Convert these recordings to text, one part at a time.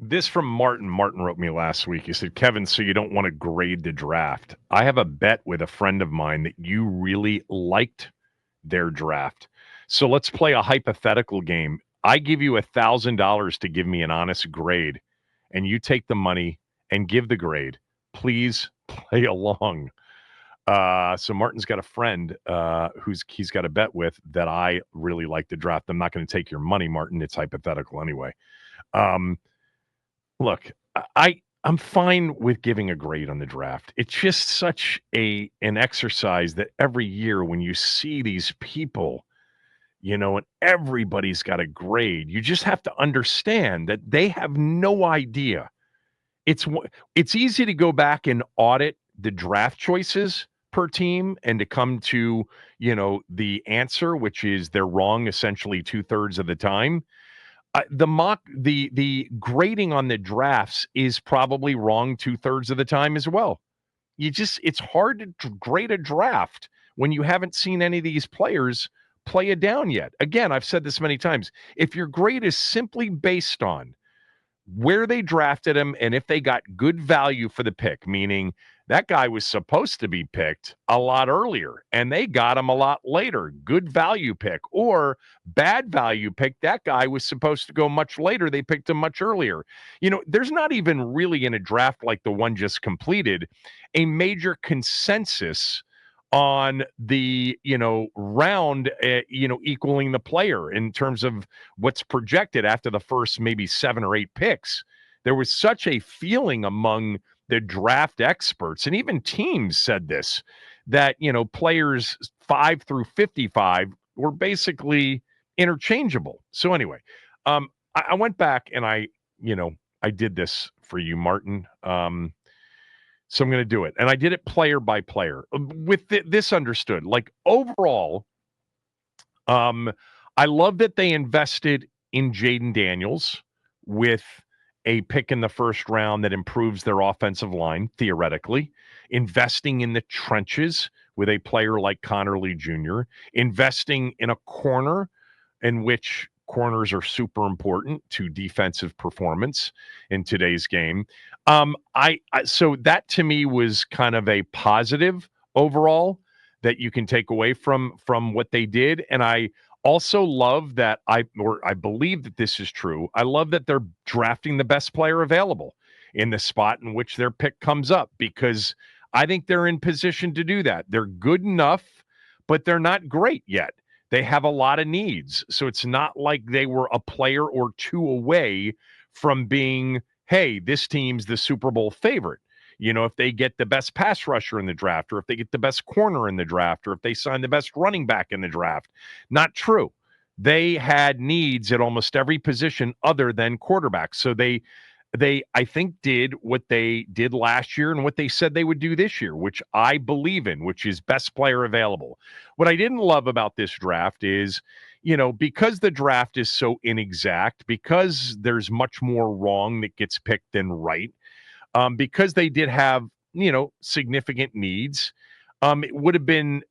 This from Martin. Martin wrote me last week. He said, Kevin, so you don't want to grade the draft. I have a bet with a friend of mine that you really liked their draft. So let's play a hypothetical game. I give you $1,000 to give me an honest grade, and you take the money and give the grade. Please play along. So Martin's got a friend he's got a bet with that I really like the draft. I'm not going to take your money, Martin. It's hypothetical anyway. Um, Look, I'm fine with giving a grade on the draft. It's just such an exercise that every year when you see these people, and everybody's got a grade, you just have to understand that they have no idea. It's easy to go back and audit the draft choices per team and to come to, the answer, which is they're wrong essentially 2/3 of the time. The grading on the drafts is probably wrong 2/3 of the time as well. It's hard to grade a draft when you haven't seen any of these players play it down yet. Again, I've said this many times. If your grade is simply based on where they drafted him and if they got good value for the pick, meaning that guy was supposed to be picked a lot earlier and they got him a lot later, good value pick, or bad value pick, that guy was supposed to go much later, they picked him much earlier. There's not even really in a draft like the one just completed a major consensus on the round equaling the player in terms of what's projected after the first maybe 7 or 8 picks. There was such a feeling among the draft experts, and even teams said this, that players 5 through 55 were basically interchangeable. So anyway, I went back and I did this for you, Martin. So I'm going to do it. And I did it player by player with this understood. Like overall, I love that they invested in Jaden Daniels with a pick in the first round that improves their offensive line, theoretically, investing in the trenches with a player like Connor Lee Jr., investing in a corner in which corners are super important to defensive performance in today's game. So that to me was kind of a positive overall that you can take away from what they did. And I also love that I believe that this is true. I love that they're drafting the best player available in the spot in which their pick comes up, because I think they're in position to do that. They're good enough, but they're not great yet. They have a lot of needs. So it's not like they were a player or two away from being, hey, this team's the Super Bowl favorite. If they get the best pass rusher in the draft, or if they get the best corner in the draft, or if they sign the best running back in the draft. Not true. They had needs at almost every position other than quarterback. So they I think did what they did last year and what they said they would do this year, which I believe in, which is best player available. What I didn't love about this draft is, because the draft is so inexact, because there's much more wrong that gets picked than right, because they did have, significant needs. It would have been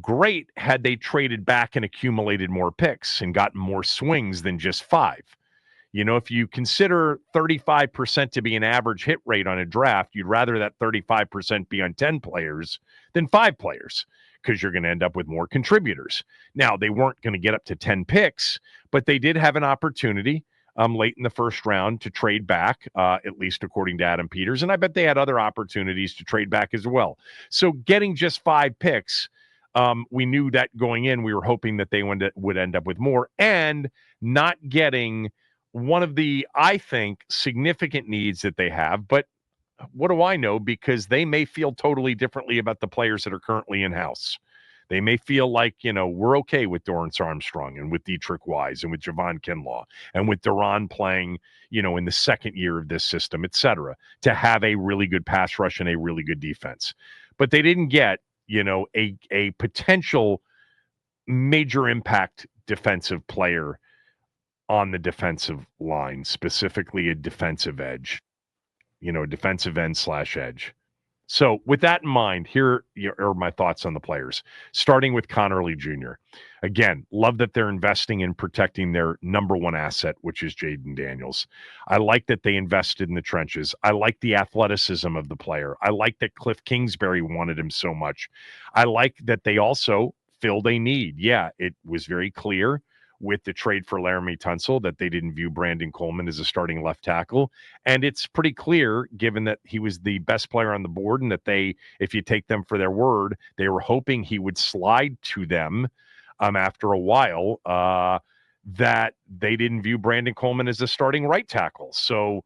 great had they traded back and accumulated more picks and gotten more swings than just 5. If you consider 35% to be an average hit rate on a draft, you'd rather that 35% be on 10 players than 5 players, because you're going to end up with more contributors. Now, they weren't going to get up to 10 picks, but they did have an opportunity late in the first round to trade back, at least according to Adam Peters. And I bet they had other opportunities to trade back as well. So getting just 5 picks, we knew that going in, we were hoping that they would end up with more, and not getting one of the, I think, significant needs that they have. But what do I know? Because they may feel totally differently about the players that are currently in-house. They may feel like, we're okay with Dorrance Armstrong and with Dietrich Wise and with Javon Kinlaw and with Duran playing, in the second year of this system, et cetera, to have a really good pass rush and a really good defense. But they didn't get, a potential major impact defensive player on the defensive line, specifically a defensive edge, defensive end / edge. So with that in mind, here are my thoughts on the players, starting with Connerly Jr. Again, love that they're investing in protecting their number one asset, which is Jaden Daniels. I like that they invested in the trenches. I like the athleticism of the player. I like that Cliff Kingsbury wanted him so much. I like that they also filled a need. Yeah, it was very clear with the trade for Laramie Tunsil that they didn't view Brandon Coleman as a starting left tackle. And it's pretty clear, given that he was the best player on the board and that they, if you take them for their word, they were hoping he would slide to them after a while, that they didn't view Brandon Coleman as a starting right tackle. So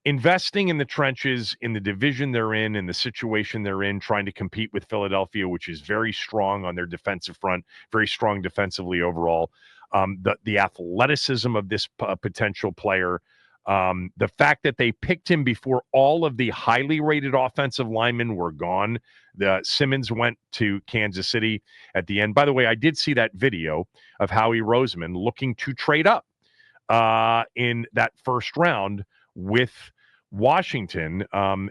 investing in the trenches, in the division they're in the situation they're in, trying to compete with Philadelphia, which is very strong on their defensive front, very strong defensively overall. The athleticism of this potential player, the fact that they picked him before all of the highly rated offensive linemen were gone. The Simmons went to Kansas City at the end. By the way, I did see that video of Howie Roseman looking to trade up in that first round with Washington.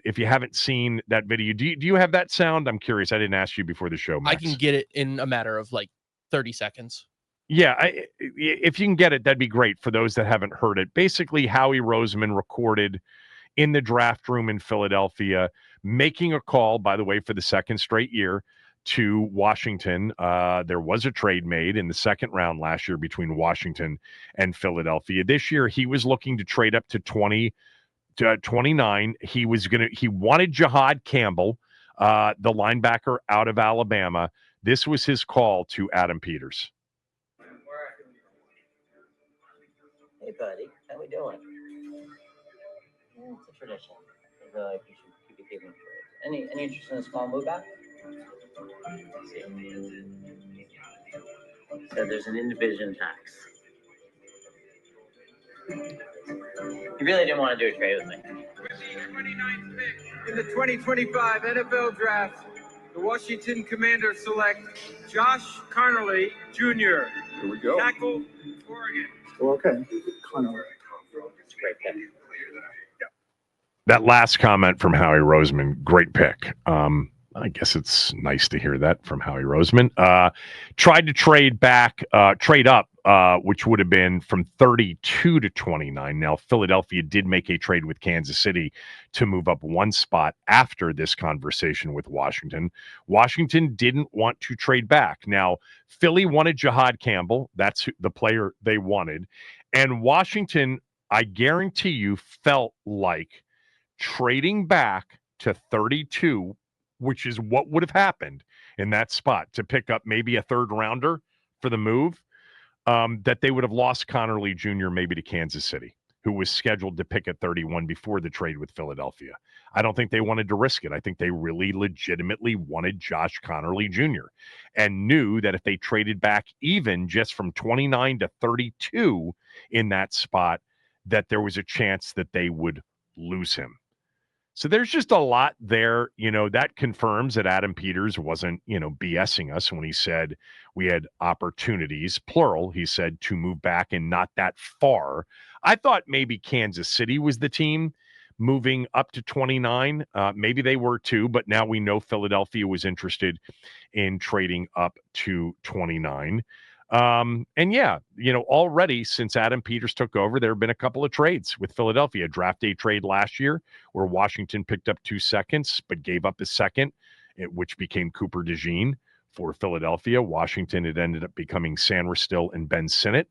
If you haven't seen that video, do you have that sound? I'm curious. I didn't ask you before the show, Max. I can get it in a matter of like 30 seconds. Yeah, if you can get it, that'd be great for those that haven't heard it. Basically, Howie Roseman recorded in the draft room in Philadelphia, making a call, by the way, for the second straight year to Washington. There was a trade made in the second round last year between Washington and Philadelphia. This year, he was looking to trade up to 29. He wanted Jihad Campbell, the linebacker out of Alabama. This was his call to Adam Peters. Hey, buddy, how we doing? Yeah, it's a tradition. I feel like you should keep it keeping it. Any interest in a small move out? So there's an in-division tax. You really didn't want to do a trade with me. With the 29th pick in the 2025 NFL Draft, the Washington Commanders select Josh Connerly Jr. Here we go. Tackle, Oregon. Okay. Connerly. Great pick. That last comment from Howie Roseman, great pick. I guess it's nice to hear that from Howie Roseman. Tried to trade up, which would have been from 32 to 29. Now, Philadelphia did make a trade with Kansas City to move up one spot after this conversation with Washington. Washington didn't want to trade back. Now, Philly wanted Jihad Campbell. That's the player they wanted. And Washington, I guarantee you, felt like trading back to 32, which is what would have happened in that spot to pick up maybe a third rounder for the move, that they would have lost Connerly Jr. maybe to Kansas City, who was scheduled to pick at 31 before the trade with Philadelphia. I don't think they wanted to risk it. I think they really legitimately wanted Josh Connerly Jr. and knew that if they traded back even just from 29 to 32 in that spot, that there was a chance that they would lose him. So there's just a lot there, that confirms that Adam Peters wasn't, BSing us when he said we had opportunities, plural, he said, to move back and not that far. I thought maybe Kansas City was the team moving up to 29. Maybe they were too, but now we know Philadelphia was interested in trading up to 29. Already since Adam Peters took over, there have been a couple of trades with Philadelphia. Draft day trade last year where Washington picked up 2 seconds, but gave up a second, which became Cooper DeJean for Philadelphia. Washington, it ended up becoming Sandra Still and Ben Sinnott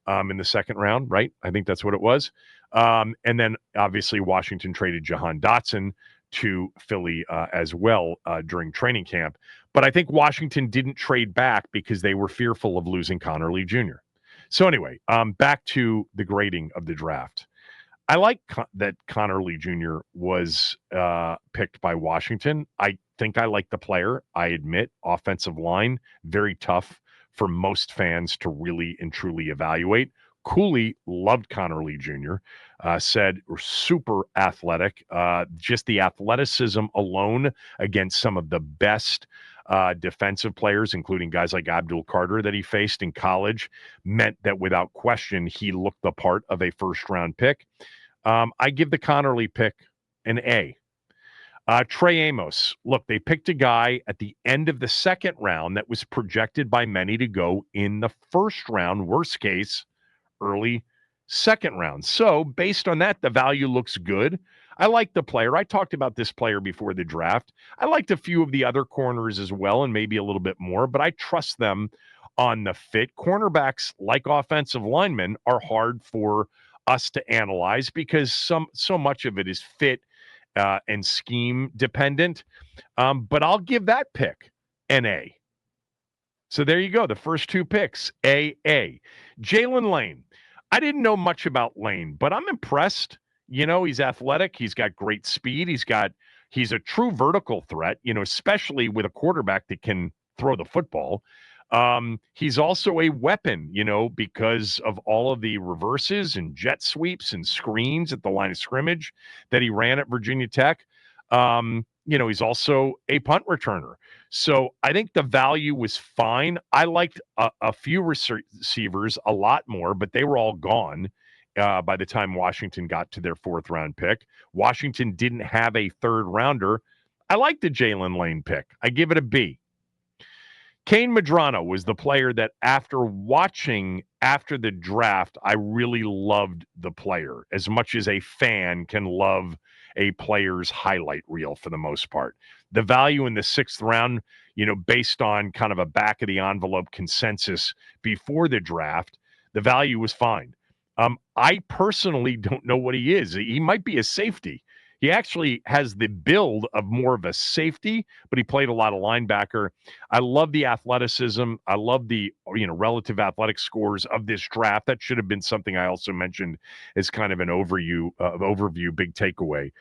in the second round, right? I think that's what it was. And then obviously Washington traded Jahan Dotson to Philly as well during training camp. But I think Washington didn't trade back because they were fearful of losing Connerly Jr. So anyway, back to the grading of the draft. I like that Connerly Jr. was picked by Washington. I think I like the player. I admit, offensive line, very tough for most fans to really and truly evaluate. Cooley loved Connerly Jr., said super athletic. Just the athleticism alone against some of the best defensive players, including guys like Abdul Carter that he faced in college, meant that without question, he looked the part of a first-round pick. I give the Connerly pick an A. Trey Amos. Look, they picked a guy at the end of the second round that was projected by many to go in the first round, worst case, early second round. So based on that, the value looks good. I like the player. I talked about this player before the draft. I liked a few of the other corners as well, and maybe a little bit more, but I trust them on the fit. Cornerbacks, like offensive linemen, are hard for us to analyze because so much of it is fit and scheme dependent. But I'll give that pick an A. So there you go. The first two picks, A. Jalen Lane. I didn't know much about Lane, but I'm impressed. You know, he's athletic. He's got great speed. He's a true vertical threat, you know, especially with a quarterback that can throw the football. He's also a weapon, you know, because of all of the reverses and jet sweeps and screens at the line of scrimmage that he ran at Virginia Tech. You know, he's also a punt returner. So I think the value was fine. I liked a few receivers a lot more, but they were all gone by the time Washington got to their fourth round pick. Washington didn't have a third rounder. I like the Jalen Lane pick. I give it a B. Kane Medrano was the player that after watching after the draft, I really loved the player as much as a fan can love a player's highlight reel for the most part. The value in the sixth round, you know, based on kind of a back of the envelope consensus before the draft, the value was fine. I personally don't know what he is. He might be a safety. He actually has the build of more of a safety, but he played a lot of linebacker. I love the athleticism. I love the, you know, relative athletic scores of this draft. That should have been something I also mentioned as kind of an overview, big takeaway.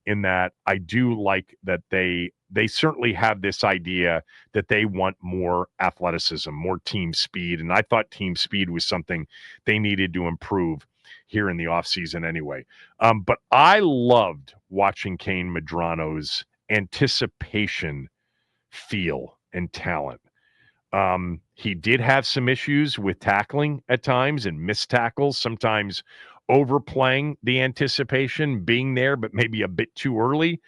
In that I do like that they certainly have this idea that they want more athleticism, more team speed. And I thought team speed was something they needed to improve here in the offseason anyway. But I loved watching Kane Medrano's anticipation, feel, and talent. He did have some issues with tackling at times and missed tackles, sometimes overplaying the anticipation, being there, but maybe a bit too early.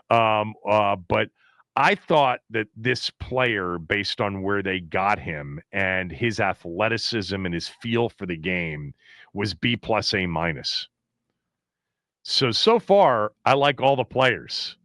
But I thought that this player, based on where they got him and his athleticism and his feel for the game, was B plus A minus. So far, I like all the players.